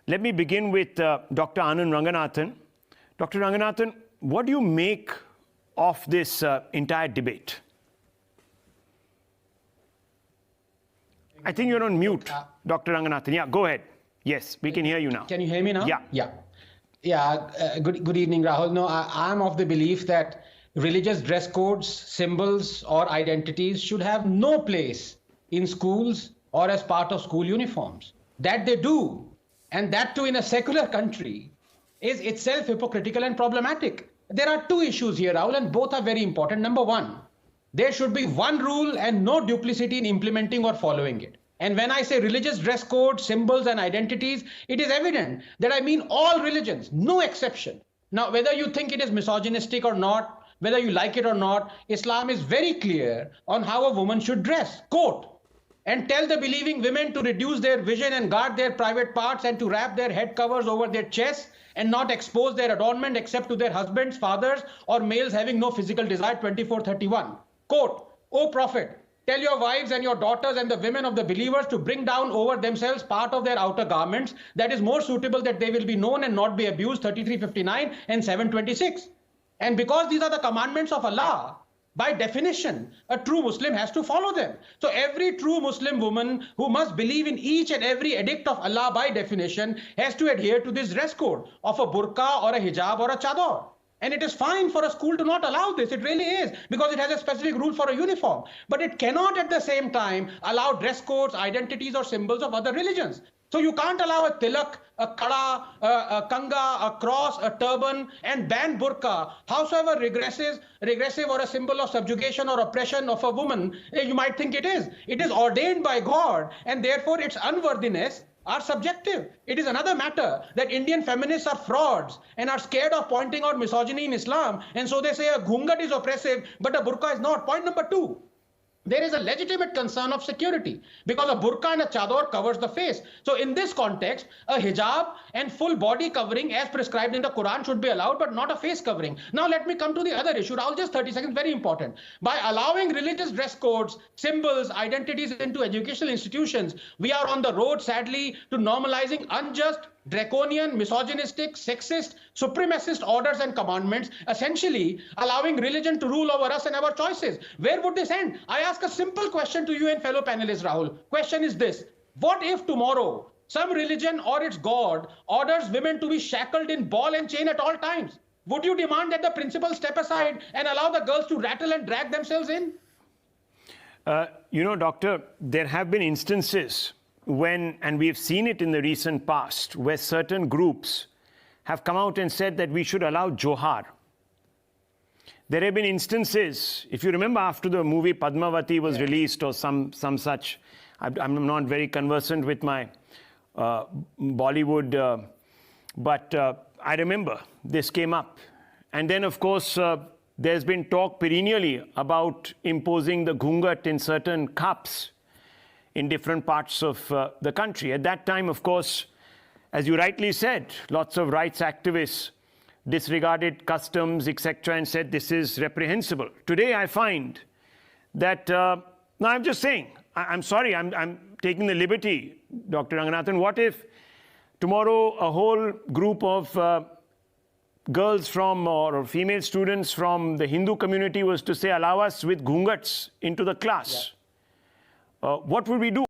Let me begin with Dr. Anand Ranganathan. Dr. Ranganathan, what do you make of this entire debate? I think you're on mute, Dr. Ranganathan. Yeah, go ahead. Yes, we can hear you now. Can you hear me now? Yeah. Good evening, Rahul. No, I'm of the belief that religious dress codes, symbols, or identities should have no place in schools or as part of school uniforms. That they do, and that too in a secular country, is itself hypocritical and problematic. There are two issues here, Rahul, and both are very important. Number one, there should be one rule and no duplicity in implementing or following it. And when I say religious dress codes, symbols, and identities, it is evident that I mean all religions, no exception. Now, whether you think it is misogynistic or not, whether you like it or not, Islam is very clear on how a woman should dress. Quote, and tell the believing women to reduce their vision and guard their private parts and to wrap their head covers over their chests and not expose their adornment except to their husbands, fathers, or males having no physical desire. 24:31. Quote, O Prophet, tell your wives and your daughters and the women of the believers to bring down over themselves part of their outer garments that is more suitable that they will be known and not be abused. 33:59 and 7:26. And because these are the commandments of Allah, by definition, a true Muslim has to follow them. So every true Muslim woman who must believe in each and every edict of Allah by definition has to adhere to this dress code of a burqa or a hijab or a chador. And it is fine for a school to not allow this. It really is, because it has a specific rule for a uniform. But it cannot at the same time allow dress codes, identities, or symbols of other religions. So you can't allow a tilak, a kada, a kanga, a cross, a turban, and ban burqa, howsoever regressive or a symbol of subjugation or oppression of a woman you might think it is. It is ordained by God, and therefore its unworthiness are subjective. It is another matter that Indian feminists are frauds and are scared of pointing out misogyny in Islam, and so they say a ghungat is oppressive, but a burqa is not. Point number two. There is a legitimate concern of security because a burqa and a chador covers the face. So in this context, a hijab and full body covering as prescribed in the Quran should be allowed, but not a face covering. Now let me come to the other issue. Rahul, just 30 seconds, very important. By allowing religious dress codes, symbols, identities into educational institutions, we are on the road, sadly, to normalizing unjust, draconian, misogynistic, sexist, supremacist orders and commandments, essentially allowing religion to rule over us and our choices. Where would this end? I ask a simple question to you and fellow panelists, Rahul. Question is this: what if tomorrow some religion or its god orders women to be shackled in ball and chain at all times? Would you demand that the principal step aside and allow the girls to rattle and drag themselves in? You know, Doctor, there have been instances when, and we've seen it in the recent past, where certain groups have come out and said that we should allow johar. There have been instances, if you remember, after the movie Padmavati was released or some such, I'm not very conversant with my Bollywood, but I remember this came up. And then, of course, there's been talk perennially about imposing the ghungat in certain cups in different parts of the country. At that time, of course, as you rightly said, lots of rights activists disregarded customs, etc., and said this is reprehensible. Today, I find that, no, I'm just saying, I'm sorry, I'm taking the liberty, Dr. Ranganathan. What if tomorrow a whole group of girls from, or female students from the Hindu community was to say, allow us with ghungats into the class? Yeah. What would we do?